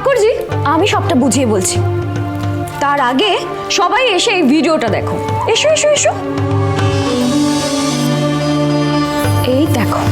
ঠাকুরজি, আমি সবটা বুঝিয়ে বলছি। তার আগে সবাই এসে এই ভিডিওটা দেখো। এসো এসো এসো, এই দেখো।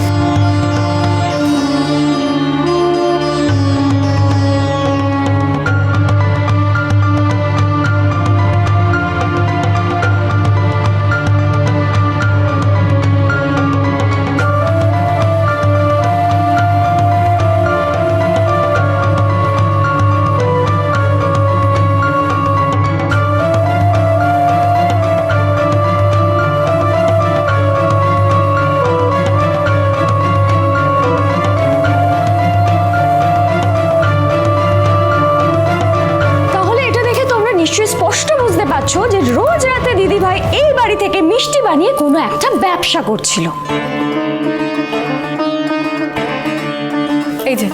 স্পষ্ট বুঝতে পারছো যে রোজ রাতে দিদিভাই এই বাড়ি থেকে মিষ্টি বানিয়ে কোনো একটা ব্যবসা করছিল। এই যে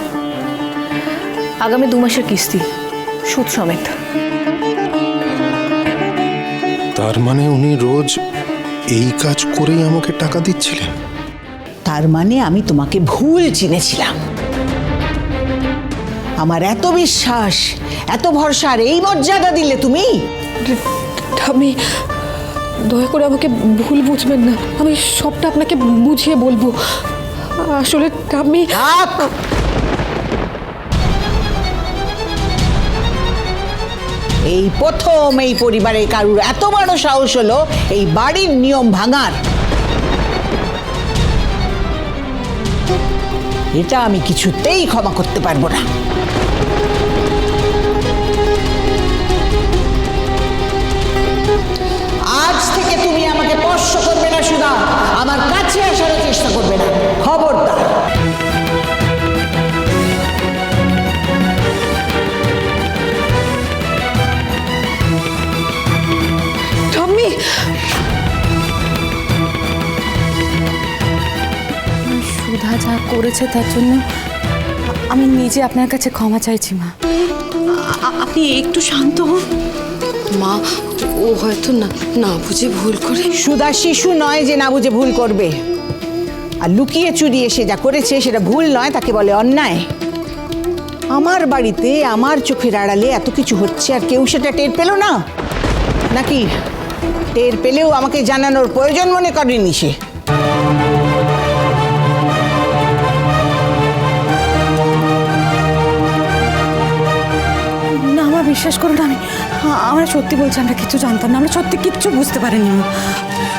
আগামী 2 মাসের কিস্তি সুদ সমেত। তার মানে উনি রোজ এই কাজ করেই আমাকে টাকা দিচ্ছিলেন? তার মানে আমি তোমাকে ভুল চিনেছিলাম। আমার এত বিশ্বাস, এত ভরসা, আর এই মর্যাদা দিলে তুমি? আমি দয়া করে আমাকে ভুল বুঝবেন না, আমি সবটা আপনাকে বুঝিয়ে বলবো। আসলে আমি এই প্রথম এই পরিবারের কারুর এত বড় সাহস হলো এই বাড়ির নিয়ম ভাঙার। এটা আমি কিছুতেই ক্ষমা করতে পারবো না। আজ থেকে তুমি আমাকে স্পর্শ করবে না সুধা, আমার কাছে আসারও চেষ্টা করবে না, খবরদার। ঠাম্মি, সুধা যা করেছে তার জন্য আমি নিজে আপনার কাছে ক্ষমা চাইছি মা। আপনি একটু শান্ত হন মা, ও হয়তো না বুঝে ভুল করে। সুধা শিশু নয় যে না বুঝে ভুল করবে। আর লুকিয়ে চুরিয়ে সে যা করেছে সেটা ভুল নয়, তাকে বলে অন্যায়। আমার বাড়িতে আমার চোখের আড়ালে এত কিছু হচ্ছে আর কেউ সেটা টের পেল না? নাকি টের পেলেও আমাকে জানানোর প্রয়োজন মনে করেনি সে? না, আমার বিশ্বাস করুন, আমরা সত্যি বলছি, আমরা কিছু জানতাম না, আমরা সত্যি কিচ্ছু বুঝতে পারিনি।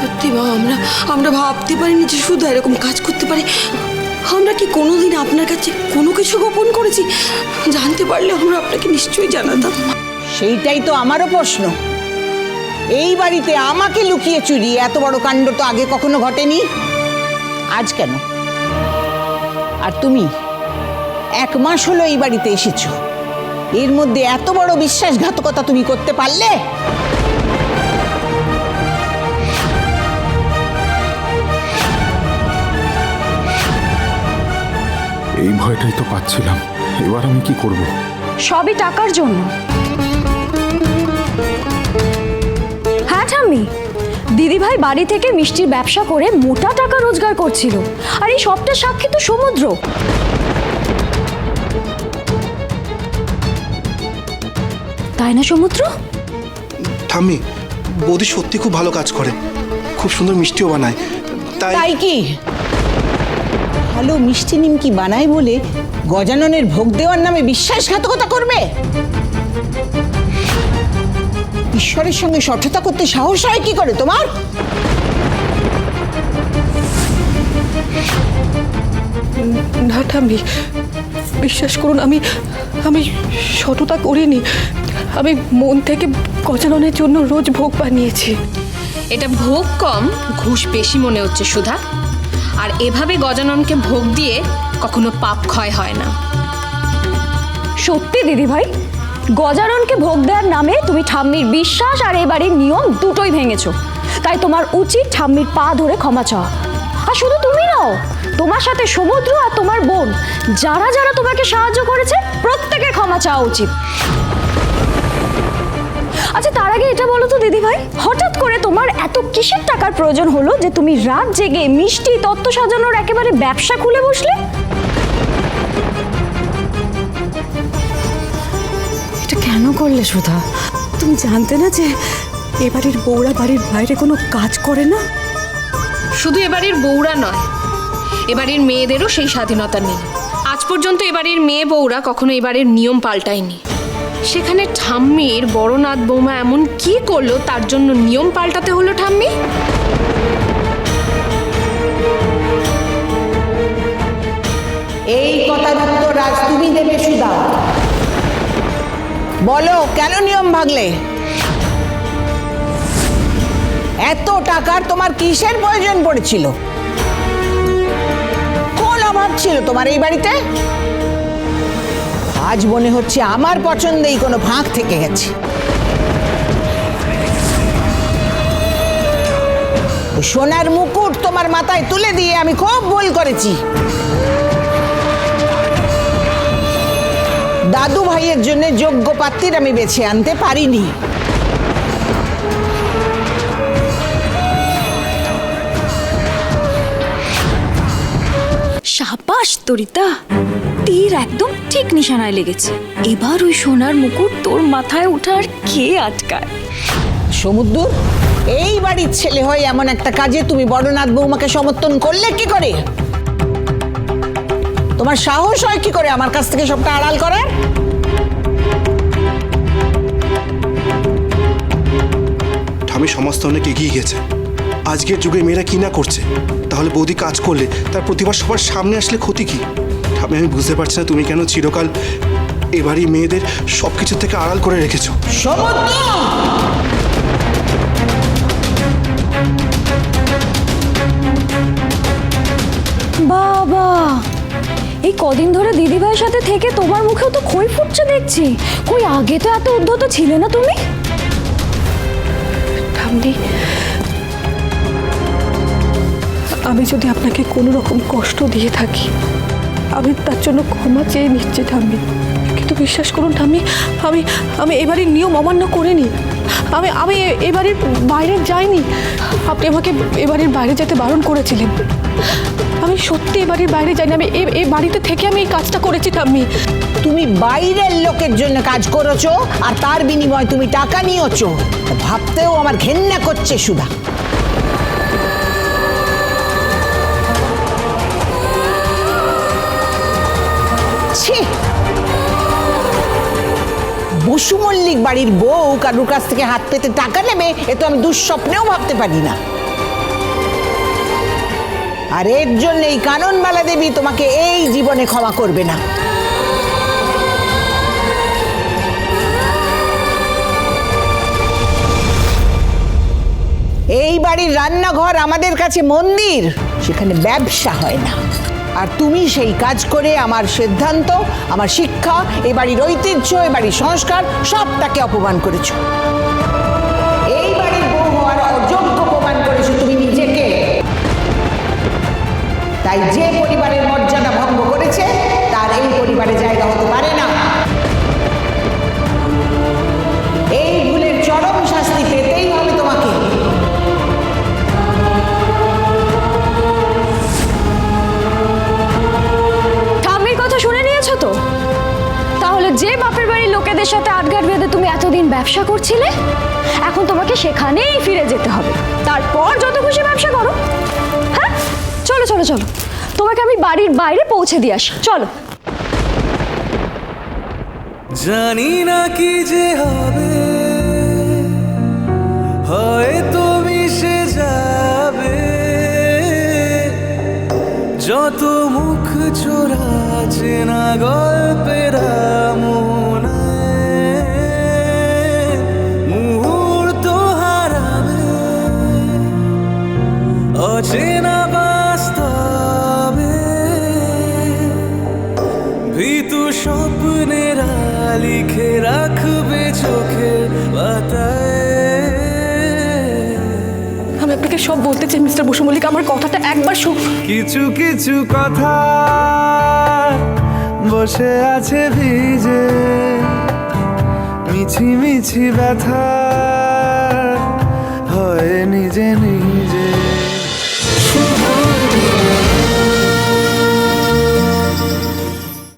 সত্যি মা, আমরা ভাবতে পারিনি যে সুধা এরকম কাজ করতে পারে। আমরা কি কোনোদিন আপনার কাছে কোনো কিছু গোপন করেছি? জানতে পারলে আমরা আপনাকে নিশ্চয়ই জানাতাম। সেইটাই তো আমারও প্রশ্ন। এই বাড়িতে আমাকে লুকিয়ে চুরিয়ে এত বড় কাণ্ড তো আগে কখনো ঘটেনি, আজ কেন? আর তুমি 1 মাস হলো এই বাড়িতে এসেছো, এর মধ্যে এত বড় বিশ্বাসঘাতকতা তুমি করতে পারলে? এই ভয়টাই তো পাচ্ছিলাম। এবার আমি কি করব? সবই টাকার জন্য। হ্যাঁ ঠাম্মি, দিদিভাই বাড়ি থেকে মিষ্টির ব্যবসা করে মোটা টাকা রোজগার করছিল, আর এই সবটা সাক্ষী তো সমুদ্র। তাই না সমুদ্র? ঠাম্মি, বৌদি সত্যি খুব ভালো কাজ করে, খুব সুন্দর মিষ্টিও বানায়। তাই কি? ভালো মিষ্টি নিমকি বানায় বলে গজাননের ভোগ দেওয়ার নামে বিশ্বাসঘাতকতা করবে? ঈশ্বরের সঙ্গে শঠতা করতে সাহস হয় কি করে তোমার? না ঠাম্মি, বিশ্বাস করুন, আমি সততা করিনি। আমি মন থেকে গজাননের জন্য রোজ ভোগ বানিয়েছি। এটা ভোগ কম, ঘুষ বেশি মনে হচ্ছে সুধা। আর এভাবে গজাননকে ভোগ দিয়ে কখনো পাপ ক্ষয় হয় না। সত্যি দিদিভাই, গজাননকে ভোগ দেওয়ার নামে তুমি ঠাম্মির বিশ্বাস আর এই বাড়ির নিয়ম দুটোই ভেঙেছো। তাই তোমার উচিত ঠাম্মির পা ধরে ক্ষমা চাওয়া। আর শুধু তুমি নাও, তোমার সাথে সমুদ্র আর তোমার বোন, যারা যারা তোমাকে সাহায্য করেছে প্রত্যেকের ক্ষমা চাওয়া উচিত। আচ্ছা, তার আগে এটা বলো তো দিদিভাই, হঠাৎ করে তোমার এত কিসের টাকার প্রয়োজন হলো যে তুমি রাত জেগে মিষ্টি তত্ত্ব সাজানোর একেবারে ব্যবসা খুলে বসলে? কেন করলে সুধা? তুমি জানতে না যে এ বাড়ির বউরা বাড়ির বাইরে কোনো কাজ করে না? শুধু এবাড়ির বউরা নয়, এবাড়ির মেয়েদেরও সেই স্বাধীনতা নেই। আজ পর্যন্ত এবাড়ির মেয়ে বউরা কখনো এবাড়ির নিয়ম পাল্টায়নি। সেখানে ঠাম্মির বড় নাত বৌমা এমন কি করলো তার জন্য নিয়ম পাল্টাতে হলো ঠাম্মি? এই কথার উত্তর আজ তুমি দেবে সুধা। বলো কেন নিয়ম ভাঙলে? এত টাকার তোমার কিসের প্রয়োজন পড়েছিল? কোন অভাব ছিল তোমার এই বাড়িতে? আজ মনে হচ্ছে আমার পছন্দেই কোনো ফাঁক থেকে গেছে। ওই সোনার মুকুট তোমার মাথায় তুলে দিয়ে আমি খুব ভুল করেছি। দাদু ভাইয়ের জন্য যোগ্য পাত্রীর আমি বেছে আনতে পারিনি। সাবাস তরিতা, তীর একদম ঠিক নিশানায় লেগেছে। এবার ওই সোনার মুকুট তোর মাথায় ওঠার কে আটকায়? সমুদ্র, এই বাড়ির ছেলে হয়ে এমন একটা কাজে তুমি বড়নাথ বৌমাকে সমর্থন করলে কি করে? তোমার সাহস হয় কি করে আমার কাছ থেকে সবটা আড়াল করার? ঠামি সমস্ত অনেক এগিয়ে গেছে। আজকের যুগে মেয়েরা কি না করছে, তাহলে বৌদি কাজ করলে তার প্রতিভা সবার সামনে আসলে ক্ষতি কি? ঠামি, আমি বুঝতে পারছি না তুমি কেন চিরকাল এবারই মেয়েদের সবকিছু থেকে আড়াল করে রেখেছো। সমুদ্র, বাবা, এই কদিন ধরে দিদিভাইয়ের সাথে থেকে তোমার মুখেও তো খই ফুটছে দেখছি। কই আগে তো এত উদ্ধত ছিলে না তুমি? ঠাম্মি, আমি যদি আপনাকে কোনো রকম কষ্ট দিয়ে থাকি, আমি তার জন্য ক্ষমা চেয়ে নিচ্ছি ঠাম্মি। কিন্তু বিশ্বাস করুন ঠাম্মি, আমি আমি এবারের নিয়ম অমান্য করিনি। আমি এবারের বাইরে যাইনি। আপনি আমাকে এবারের বাইরে যেতে বারণ করেছিলেন। আমি সত্যি এবারের বাইরে যাইনি। আমি এই বাড়িতে থেকে আমি এই কাজটা করেছি ঠাম্মি। তুমি বাইরের লোকের জন্য কাজ করেছো আর তার বিনিময়ে তুমি টাকা নিয়েছো, ভাবতেও আমার ঘেন্না করছে সুধা। ছি, বসু মল্লিক বাড়ির বউ কারুর কাছ থেকে হাত পেতে টাকা নেবে, এ তো আমি দুঃস্বপ্নেও ভাবতে পারি না। আর এর জন্য এই কাননবালা দেবী তোমাকে এই জীবনে ক্ষমা করবে না। এই বাড়ির রান্নাঘর আমাদের কাছে মন্দির, সেখানে ব্যবসা হয় না। আর তুমি সেই কাজ করে আমার সিদ্ধান্ত, আমার শিক্ষা, এ বাড়ির ঐতিহ্য, এ বাড়ির সংস্কার সবটাকে অপমান করেছো। এই বাড়ির বউ হওয়ার অযোগ্য প্রমাণ করেছো তুমি নিজেকে। তাই যে পরিবারের মর্যাদা ভঙ্গ করেছে তার এই পরিবারে জায়গা হতে পারে না। এই ভুলের চরম শাস্তি পেতেই হবে তোমাকে। ঠাম্মির কথা শুনে নিয়েছো তো? তাহলে যে বাপের বাড়ির লোকেদের সাথে আটঘাট বেঁধে তুমি এতদিন ব্যবসা করছিলে, এখন তোমাকে সেখানেই ফিরে যেতে হবে। তারপর যত খুশি ব্যবসা করো। হ্যাঁ, চলো চলো চলো, তোমাকে আমি বাড়ির বাইরে পৌঁছে দিয়ে আসি। চলো। জানি না কি যে হবে, হয়তো মিশে যাবে যত মুখ চোরা চেনা গল্পের মুহূর্ত হারাবে অচেনা বাস্তবে, ভীতু স্বপ্নেরা লিখে রাখবে চোখের পাতায়। আমি আপনাকে সব বলতে চাই মিস্টার বসু মল্লিক, আমার কথাটা একবার কিছু কিছু কথা বসে আছে ভিজে, মিছি মিছি ব্যথা হয় নিজে নিজে।